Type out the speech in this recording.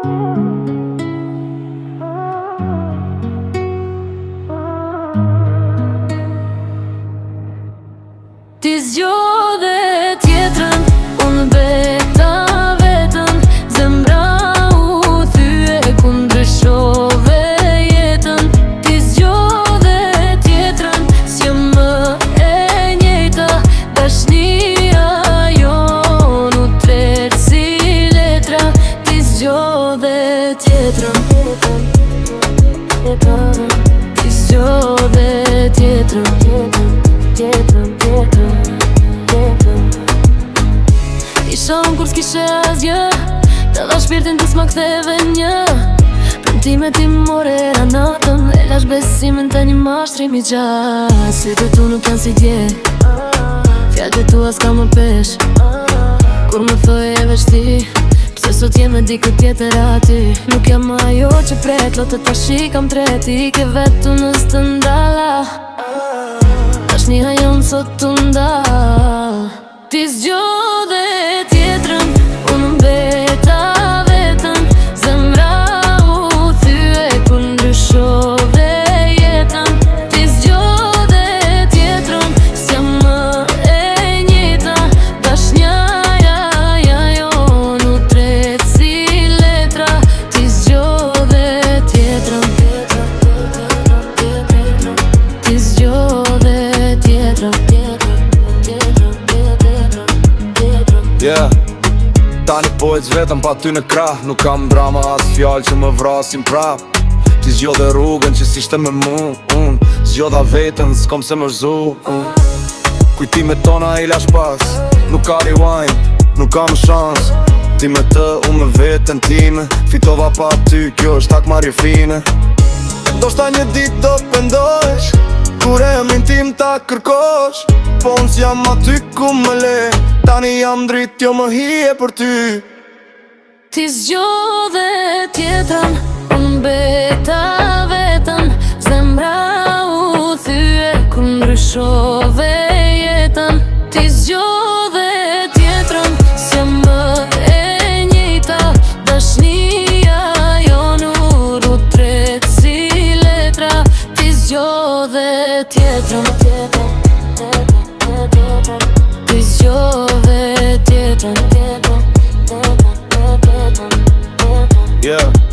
Ti zgjodhe tjetrën, unë beta vetën. Zemra u thye ku ndryshove jetën. Ti zgjodhe tjetrën, s'jëm më e njejta. Dashnia jon u tret si letra. Ti zgjodhe tjetrën, ti zgjodhe tjetrën, tjetrën. Isha unë kur s'kishe asgjë, të dha shpirtin të s'ma ktheve një. Premtime ti more era natën, e lash besimin të një mashtrimi gjatë. Sytë tu nuk janë si dje, fjallët tua s'ka më pesh. Kur më thoj e veç ti, pse sot jem me dikë tjetër aty. Nuk jam ajo që pret, lotë ta shikam treti. Ke vetu në stë ndala, dashnia jon sot të ndal. Ti zgjodhe tjetrën, unë mbeta vetën. Zemra u thye ku ndryshove jetën. Ti zgjodhe tjetrën, s'jam më e njejta. Dashnia jon u tret si letra. Ti zgjodhe tjetrën, ti zgjodhe tjetrën. Yeah. Tani pojtë vetëm pa ty në krah. Nuk kam drama as fjallë që më vrasin prap. Ti zgjodhe rrugën që s'ishte me mu. Zgjodha vetën, s'kom se më rzu. Kujtime tona i lash pas. Nuk ka rewind, nuk kam shans. Ti me të, unë me vetën time. Fitova pa ty, kjo është tak marrje fine. Do shta një dit do pëndojsh, kur emrin tim ta kërkosh. Po unë s'jam aty ku më le, tani jam drit, jo më hije për ty. Ti zgjodhe tjetrën, unë mbeta vetën. Zemra u thye ku ndryshove jetën. Ti zgjodhe tjetrën, s'jam më e njejta. Dashnia jon u tret si letra. Ti zgjodhe tjetrën, ti zgjodhe tjetrën. Yeah.